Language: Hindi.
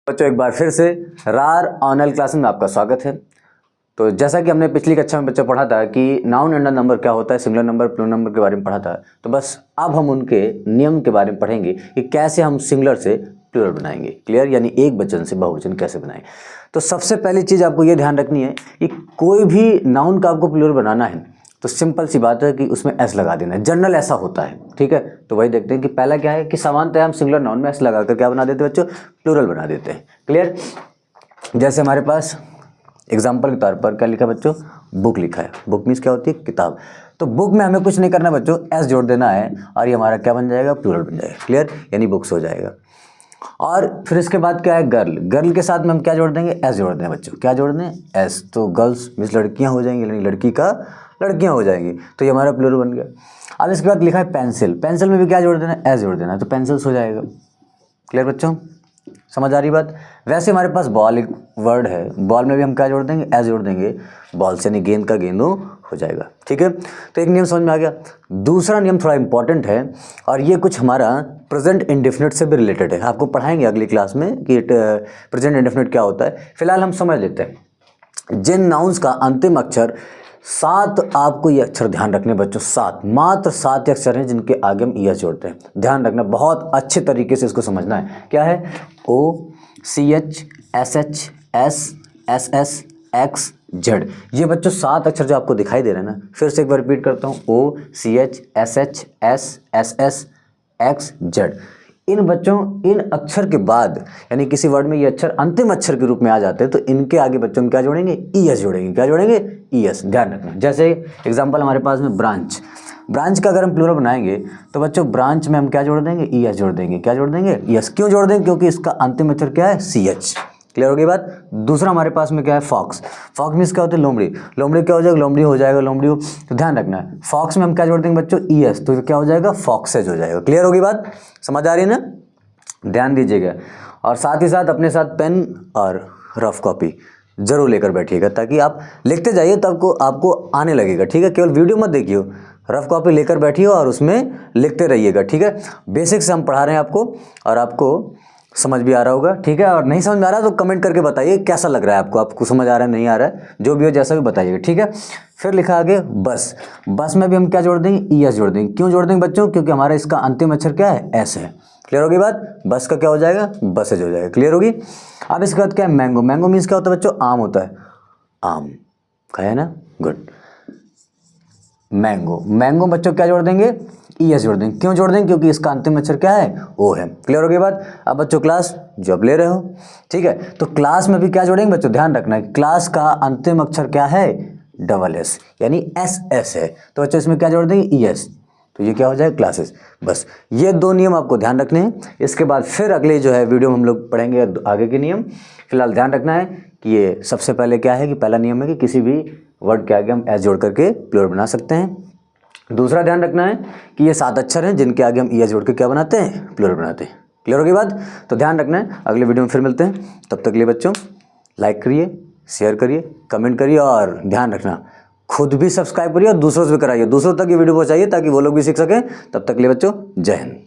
बच्चों एक बार फिर से रार ऑनलाइन क्लास में आपका स्वागत है। तो जैसा कि हमने पिछली कक्षा में बच्चों पढ़ा था कि नाउन एंड नंबर क्या होता है, सिंगुलर नंबर प्लूरल नंबर के बारे में पढ़ा था। तो बस अब हम उनके नियम के बारे में पढ़ेंगे कि कैसे हम सिंगुलर से प्लूरल बनाएंगे। क्लियर, यानी एक वचन से बहुवचन कैसे बनाएं। तो सबसे पहली चीज़ आपको ये ध्यान रखनी है कि कोई भी नाउन का आपको प्लूरल बनाना है तो सिंपल सी बात है कि उसमें एस लगा देना है। जनरल ऐसा होता है, ठीक है। तो वही देखते हैं कि पहला क्या है कि सामान्यतः हम सिंगुलर नाउन में एस लगा कर क्या बना देते हैं बच्चों, प्लूरल बना देते हैं। क्लियर, जैसे हमारे पास एग्जाम्पल के तौर पर क्या लिखा है बच्चों, बुक लिखा है। बुक मीन्स क्या होती है, किताब। तो बुक में हमें कुछ नहीं करना बच्चों, एस जोड़ देना है और ये हमारा क्या बन जाएगा, प्लूरल बन जाएगा। क्लियर, यानी बुक्स हो जाएगा। और फिर इसके बाद क्या है, गर्ल। गर्ल के साथ में हम क्या जोड़ देंगे, एस जोड़ दें बच्चों। क्या जोड़ दें, एस। तो गर्ल्स मीन्स लड़कियां हो जाएंगी, यानी लड़की का लड़कियां हो जाएंगी। तो ये हमारा प्लूरल बन गया। अब इसके बाद लिखा है पेंसिल। पेंसिल में भी क्या जोड़ देना है, एस जोड़ देना है। तो पेंसिल्स हो जाएगा। क्लियर बच्चों, समझ आ रही बात। वैसे हमारे पास बॉल एक वर्ड है, बॉल में भी हम क्या जोड़ देंगे, एस जोड़ देंगे। बॉल से यानी गेंद का गेंदों हो जाएगा। ठीक है, तो एक नियम समझ में आ गया। दूसरा नियम थोड़ा इंपॉर्टेंट है और ये कुछ हमारा प्रेजेंट इंडेफिनिट से भी रिलेटेड है। आपको पढ़ाएंगे अगली क्लास में कि प्रेजेंट इंडेफिनिट क्या होता है। फिलहाल हम समझ लेते हैं। जिन नाउन्स का अंतिम अक्षर 7, आपको ये अक्षर ध्यान रखने बच्चों, 7, मात्र 7 अक्षर हैं जिनके आगे हम ई एस जोड़ते हैं। ध्यान रखना, बहुत अच्छे तरीके से इसको समझना है। क्या है, O, C H, S H, S, S S, X, Z. ये बच्चों 7 अक्षर जो आपको दिखाई दे रहे हैं ना, फिर से एक बार रिपीट करता हूँ, O, C H, S H, S, S S, X, Z. इन बच्चों, इन अक्षर के बाद यानी किसी वर्ड में ये अक्षर अंतिम अक्षर के रूप में आ जाते हैं तो इनके आगे बच्चों हम क्या जोड़ेंगे, ई एस जोड़ेंगे। क्या जोड़ेंगे, ई एस। ध्यान रखना। जैसे एग्जांपल हमारे पास में ब्रांच। ब्रांच का अगर हम प्लूरल बनाएंगे तो बच्चों ब्रांच में हम क्या जोड़ देंगे, ई एस जोड़ देंगे। क्या जोड़ देंगे, ई एस। क्यों जोड़ देंगे, क्योंकि इसका अंतिम अक्षर क्या है, सी एच। क्लियर हो गई बात। दूसरा हमारे पास में क्या है, फॉक्स। फॉक्स मीन्स क्या होता है, लोमड़ी। लोमड़ी क्या हो जाएगा, लोमड़ी हो जाएगा, लोमड़ी हो। तो ध्यान रखना है, फॉक्स में हम क्या जोड़ देंगे बच्चों, ई एस। तो क्या हो जाएगा, फॉक्सेज हो जाएगा। क्लियर होगी बात, समझ आ रही है ना। ध्यान दीजिएगा। और साथ ही साथ अपने साथ पेन और रफ कॉपी जरूर लेकर बैठिएगा ताकि आप लिखते जाइए तब आपको आने लगेगा। ठीक है, केवल वीडियो मत देखिए, रफ कॉपी लेकर बैठिए और उसमें लिखते रहिएगा। ठीक है, बेसिक से हम पढ़ा रहे हैं आपको और आपको समझ भी आ रहा होगा। ठीक है, और नहीं समझ में आ रहा तो कमेंट करके बताइए कैसा लग रहा है आपको, आपको समझ आ रहा है नहीं आ रहा है, जो भी हो जैसा भी बताइएगा। ठीक है, फिर लिखा आगे बस। बस में भी हम क्या जोड़ देंगे, ई एस जोड़ देंगे। क्यों जोड़ देंगे बच्चों, क्योंकि हमारा इसका अंतिम अक्षर क्या है, एस है। क्लियर होगी बात। बस का क्या हो जाएगा, बसेज हो जाएगा। क्लियर होगी। अब इसके बाद क्या है, मैंगो। मैंगो मीन्स क्या होता है बच्चों, आम होता है। आम खाया ना, गुड। मैंगो। मैंगो बच्चों क्या जोड़ देंगे, ई एस जोड़ देंगे। क्यों जोड़ देंगे, क्योंकि इसका अंतिम अक्षर क्या है, ओ है। क्लियर हो गई बात। अब बच्चों क्लास जो अब ले रहे हो, ठीक है, तो क्लास में भी क्या जोड़ेंगे बच्चों, ध्यान रखना है क्लास का अंतिम अक्षर क्या है, डबल एस, यानी एस एस है। तो बच्चों इसमें क्या जोड़ देंगे, ई एस। तो ये क्या हो जाएगा, क्लासेस। बस ये 2 नियम आपको ध्यान रखने हैं। इसके बाद फिर अगले जो है वीडियो में हम लोग पढ़ेंगे आगे के नियम। फिलहाल ध्यान रखना है कि ये सबसे पहले क्या है कि पहला नियम है कि किसी भी वर्ड के आगे हम एस जोड़ करके प्लूरल बना सकते हैं। दूसरा ध्यान रखना है कि ये 7 अक्षर हैं जिनके आगे हम ई एस जोड़ के क्या बनाते हैं, प्लूरल बनाते हैं। क्लियर होगी बात। तो ध्यान रखना है, अगले वीडियो में फिर मिलते हैं। तब तक के लिए बच्चों लाइक करिए, शेयर करिए, कमेंट करिए और ध्यान रखना खुद भी सब्सक्राइब करिए और दूसरों से भी कराइए, दूसरों तक ये वीडियो पहुंचाइए ताकि वो लोग भी सीख सकें। तब तक के लिए बच्चों जय हिंद।